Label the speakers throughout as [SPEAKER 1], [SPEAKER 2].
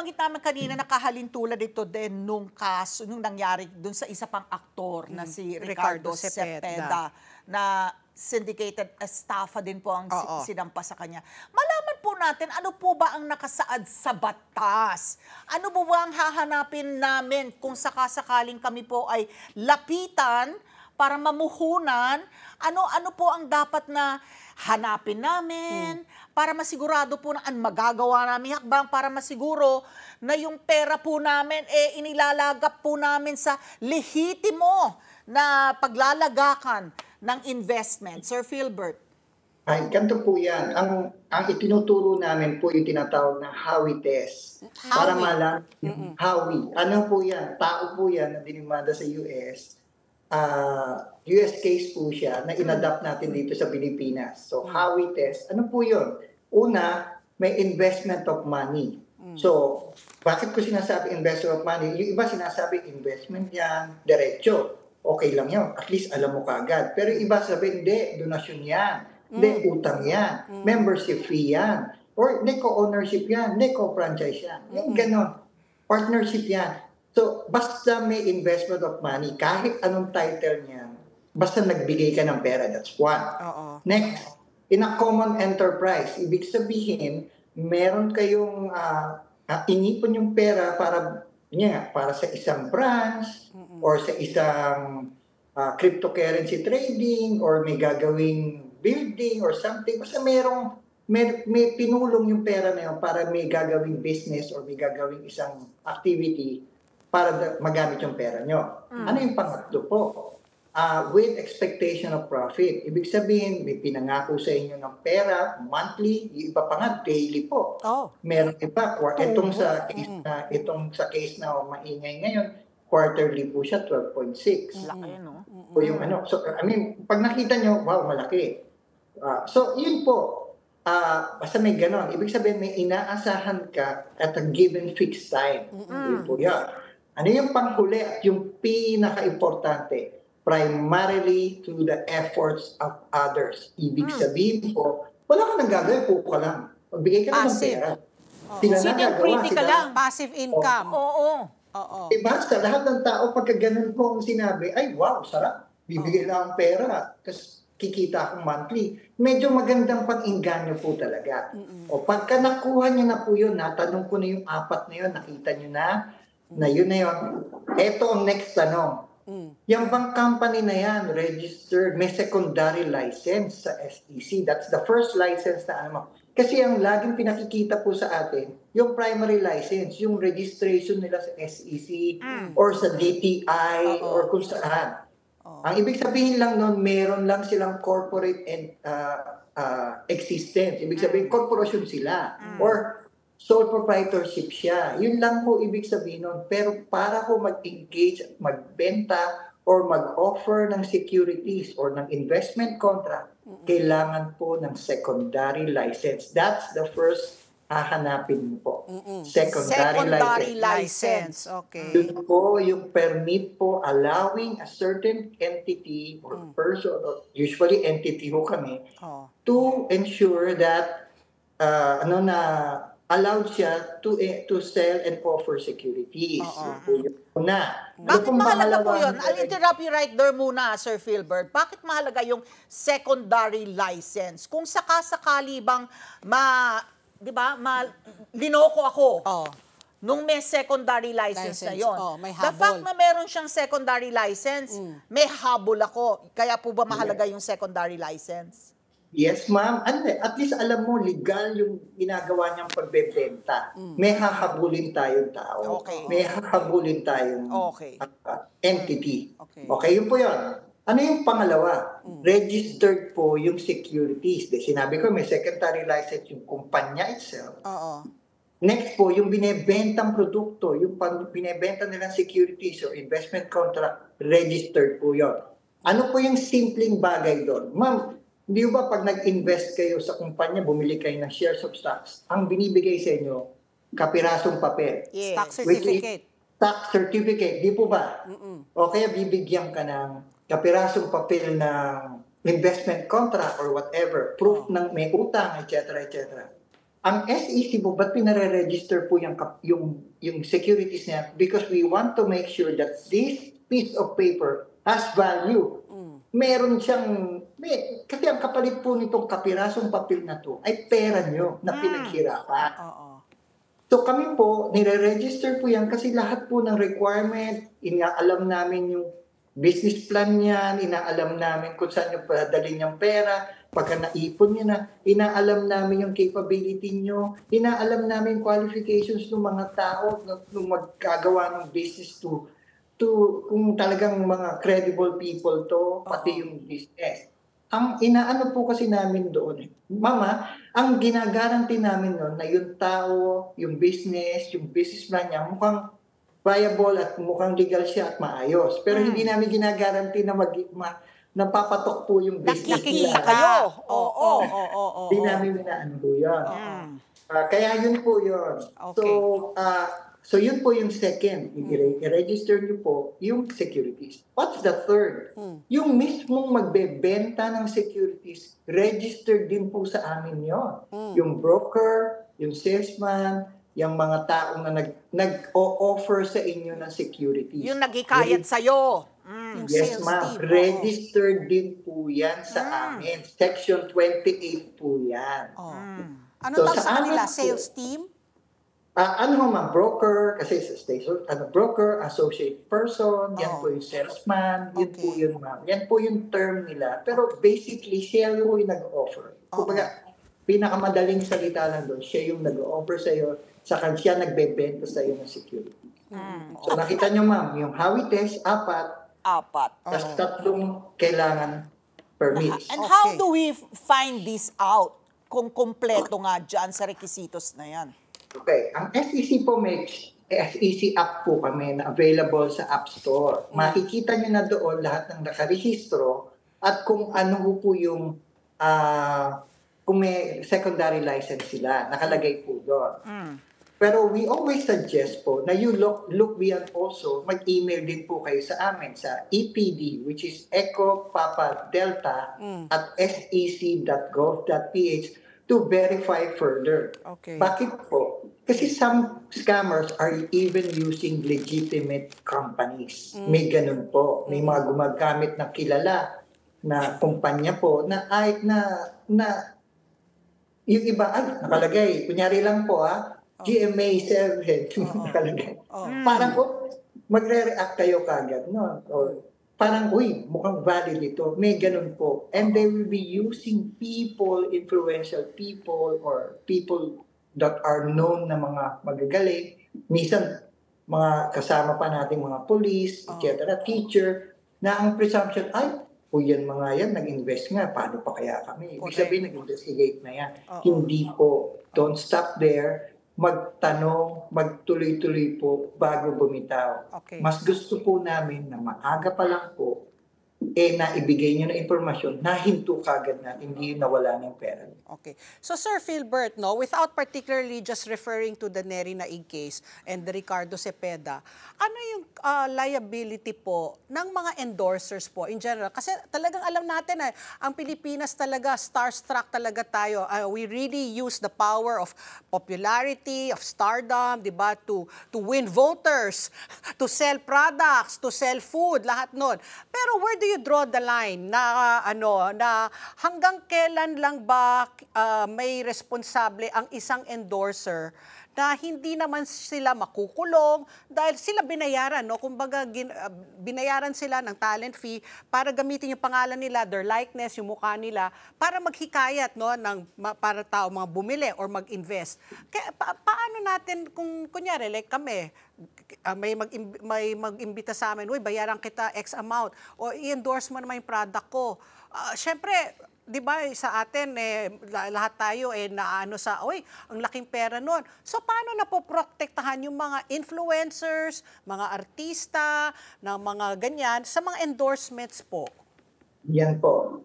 [SPEAKER 1] nabanggit namin kanina nakahalintulad ito din nung kaso, nung nangyari dun sa isa pang aktor na si Ricardo Cepeda na syndicated estafa din po ang sinampa sa kanya. Malaman po natin, ano po ba ang nakasaad sa batas? Ano po ba ang hahanapin namin kung sakasakaling kami po ay lapitan para mamuhunan? Ano po ang dapat na hanapin namin para masigurado po na magagawa namin hakbang para masiguro na yung pera po namin inilalagak po namin sa lehitimo na paglalagakan ng investment. Sir Philbert.
[SPEAKER 2] Ay, ganito po yan. Ang itinuturo namin po yung tinatawag na Howey test. Para malaman, Howey. Ano po yan? Tao po yan na dinimanda sa US. US case po siya na inadapt natin dito sa Pilipinas. So, Howey test, ano po yun? Una, may investment of money. So, bakit ko sinasabi investment of money? Yung iba sinasabi investment yan, diretso. Okay lang yun. At least alam mo kaagad. Pero yung iba sabi, hindi, donasyon yan. Hindi, utang yan. Membership fee yan. Or hindi, co-ownership yan. Hindi, co-franchise yan. Yung ganon. Partnership yan. So, basta may investment of money, kahit anong title niyan, basta nagbigay ka ng pera, that's one. Next, in a common enterprise, ibig sabihin, meron kayong inipon yung pera para sa isang branch, or sa isang cryptocurrency trading, or may gagawing building or something. Basta may pinulong yung pera na yun para may gagawing business or may gagawing isang activity para magamit yung pera nyo. Ano yung pangatlo po? With expectation of profit. Ibig sabihin, may pinangako sa inyo ng pera, monthly, yung iba pa nga, daily po. Meron iba, itong sa case na maingay ngayon, quarterly po siya, 12.6.
[SPEAKER 1] Laki, no?
[SPEAKER 2] O yung ano. So, I mean, pag nakita nyo, wow, malaki. So, yun po. Basta may ganon. Ibig sabihin, may inaasahan ka at a given fixed time. Yun po yan. Ano yung panghuli at yung pinaka-importante? Primarily to the efforts of others. Ibig sabihin po, wala ka nang gagawin, po ka lang. Magbigay ka lang ng pera.
[SPEAKER 1] Sitting pretty ka lang.
[SPEAKER 3] Passive income.
[SPEAKER 2] Diba, sa lahat ng tao, pagka ganun po ang sinabi, ay wow, sarap. Bibigay lang ang pera. Tapos kikita akong monthly. Medyo magandang pag-inganyo po talaga. O pagka nakuha niyo na po yun, natanong ko na yung apat na yun, nakita niyo na yun na yun. Ito ang next tanong. Yung bang company na yan, registered, may secondary license sa SEC. That's the first license na ano. Kasi ang laging pinakikita po sa atin, yung primary license, yung registration nila sa SEC or sa DTI or kung saan. Ang ibig sabihin lang nun, meron lang silang corporate existence. Ibig sabihin, corporation sila. Or sole proprietorship siya. Yun lang po ibig sabihin nun. Pero para ko mag-engage, magbenta, or mag-offer ng securities or ng investment contract, kailangan po ng secondary license. That's the first hahanapin mo po.
[SPEAKER 1] Secondary license.
[SPEAKER 3] Okay.
[SPEAKER 2] Yun po yung permit po allowing a certain entity or person, or usually entity ho kami, to ensure that allowed siya to sell and offer securities.
[SPEAKER 1] Bakit mahalaga po yun? I'll interrupt you right there muna, Sir Philbert. Bakit mahalaga yung secondary license? Kung sakasakali bang linoko ako nung may secondary license na yun. The fact na meron siyang secondary license, may habol ako. Kaya po ba mahalaga yung secondary license?
[SPEAKER 2] Yes, ma'am. At least alam mo, legal yung ginagawa niyang pagbebenta. May hahabulin tayong tao. May hahabulin tayong entity. Okay, yun po yun. Ano yung pangalawa? Registered po yung securities. Sinabi ko, may secondary license yung kumpanya itself. Next po, yung binebentang produkto, yung binebenta nilang securities or investment contract, registered po yun. Ano po yung simpleng bagay doon? Ma'am, hindi ba pag nag-invest kayo sa kumpanya, bumili kayo ng shares of stocks, ang binibigay sa inyo, kapirasong papel.
[SPEAKER 1] Yes.
[SPEAKER 3] Stock certificate.
[SPEAKER 2] Stock certificate, di po ba? O kaya bibigyan ka ng kapirasong papel ng investment contract or whatever, proof ng may utang, etc., etc. ang SEC po, ba't pinare-register po yung securities niya? Because we want to make sure that this piece of paper has value. Meron siyang, kasi ang kapalit po nitong kapirasong papel na to ay pera nyo na pinaghirapan. So kami po, nire-register po yan kasi lahat po ng requirement, inaalam namin yung business plan niyan, inaalam namin kung saan nyo padalhin yung pera, pagka naipon nyo na, inaalam namin yung capability nyo, inaalam namin qualifications ng mga tao nung magkagawa ng business to kung talagang mga credible people to, pati yung business. Ang inaano po kasi namin doon, Mama, ang ginagaranti namin noon na yung tao, yung business plan niya, mukhang viable at mukhang legal siya at maayos. Pero hindi namin ginagaranti na napapatok po yung business nila.
[SPEAKER 1] Nakikita kayo.
[SPEAKER 2] Hindi namin inaano po yun. Kaya yun po yun. So yun po yung second. I-register nyo po yung securities. What's the third? Yung mismong magbebenta ng securities, registered din po sa amin yun. Yung broker, yung salesman, yung mga taong na nag-o-offer sa inyo ng securities.
[SPEAKER 1] Yung nagikayat sa'yo.
[SPEAKER 2] Yes, ma'am. Registered din po yan sa amin. Section 28 po yan.
[SPEAKER 3] Ano tawag sa kanila? Sales team?
[SPEAKER 2] Ma'am, broker, kasi sa station, broker, associate person, yan po yung salesman, yun po yun, ma'am. Yan po yung term nila. Pero basically, siya yung nag-offer. Kumbaga, pinakamadaling salita lang doon, siya yung nag-offer sa'yo, saka siya nagbebenta sa'yo ng security. So nakita nyo, ma'am, yung Howey test, 4. Tapos 3 kailangan permits.
[SPEAKER 1] And how do we find this out kung kompleto nga dyan sa requisitos na yan?
[SPEAKER 2] Okay, ang SEC po makes SEC app po kami na available sa App Store. Makikita nyo na doon lahat ng nakarehistro at kung ano po yung kung may secondary license sila, nakalagay po doon. Pero we always suggest po na you look beyond also, mag-email din po kayo sa amin sa EPD, which is Echo Papa Delta at sec.gov.ph to verify further. Bakit po? Kasi some scammers are even using legitimate companies. May ganun po. May mga gumagamit na kilala na kumpanya po na yung iba ay nakalagay. Kunyari lang po GMA 7 nakalagay. Parang po magre-react kayo kagad, no? Or parang, mukhang valid ito. May ganun po. And they will be using people, influential people, or people that are known na mga magagaling. Minsan, mga kasama pa nating mga police, etc., teacher, na ang presumption, yan mga yan, nag-invest nga, paano pa kaya kami? Ibig sabihin, nag-investigate na yan. Hindi po. Don't stop there. Magtanong, magtuloy-tuloy po bago bumitaw. Mas gusto po namin na maaga pa lang po, na ibigay nyo na impormasyon na hinto kagad natin, hindi nawala ng pera.
[SPEAKER 3] So Sir Philbert, no, without particularly just referring to the Nery Naig case and the Ricardo Cepeda, ano yung liability po ng mga endorsers po in general? Kasi talagang alam natin ang Pilipinas talaga, starstruck talaga tayo. We really use the power of popularity, of stardom, di ba, to win voters, to sell products, to sell food, lahat nun. Pero where do you draw the line na na hanggang kailan lang ba may responsable ang isang endorser na hindi naman sila makukulong dahil sila binayaran, no? Kumbaga binayaran sila ng talent fee para gamitin yung pangalan nila, their likeness, yung mukha nila para maghikayat, no, para tao mga bumili or mag-invest. Kaya paano natin kung kunyari like kami may mag-imbita sa amin, bayaran kita X amount o i-endorse mo naman yung product ko. Syempre, di ba, sa atin, lahat tayo, naano sa, ang laking pera nun. So, paano napoprotektahan yung mga influencers, mga artista, na mga ganyan, sa mga endorsements po?
[SPEAKER 2] Yan po.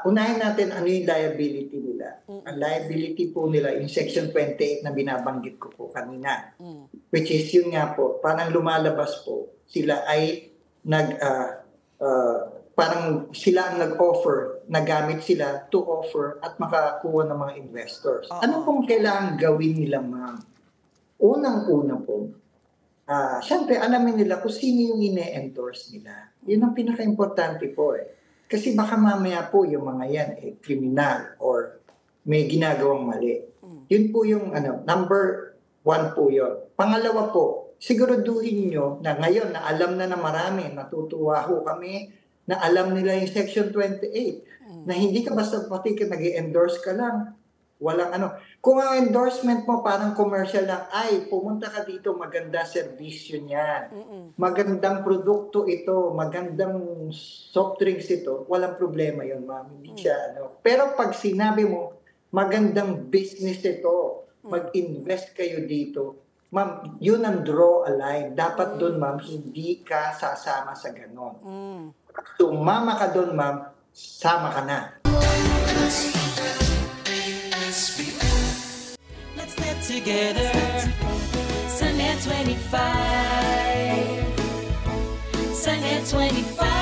[SPEAKER 2] Unahin natin ano yung liability nila. Ang liability po nila, yung Section 28 na binabanggit ko po kanina. Which is yun nga po, parang lumalabas po, sila ay parang sila ang nag-offer nagamit sila to offer at makakuha ng mga investors.
[SPEAKER 3] Oo.
[SPEAKER 2] Ano pong kailangan gawin nila, ma'am? Unang-una po, syempre alamin nila kung sino yung ine-endorse nila. Yun ang pinaka-importante po eh. Kasi baka mamaya po yung mga yan kriminal or may ginagawang mali. Yun po yung number 1 po yun. Pangalawa po, siguraduhin nyo na ngayon na alam na marami, natutuwa ho kami na alam nila yung Section 28 na hindi ka basta pati nag-endorse ka lang. Walang Kung ang endorsement mo parang commercial lang, ay, pumunta ka dito, maganda serbisyo niyan. Magandang produkto ito, magandang soft drinks ito, walang problema yun, ma'am. Hindi siya Pero pag sinabi mo, magandang business ito, mag-invest kayo dito, ma'am, yun ang draw a line. Dapat doon, ma'am, hindi ka sasama sa ganon. Sumama ka doon, ma'am, sama ka na.
[SPEAKER 4] Let's get together. Sunnet 25. Sunnet 25.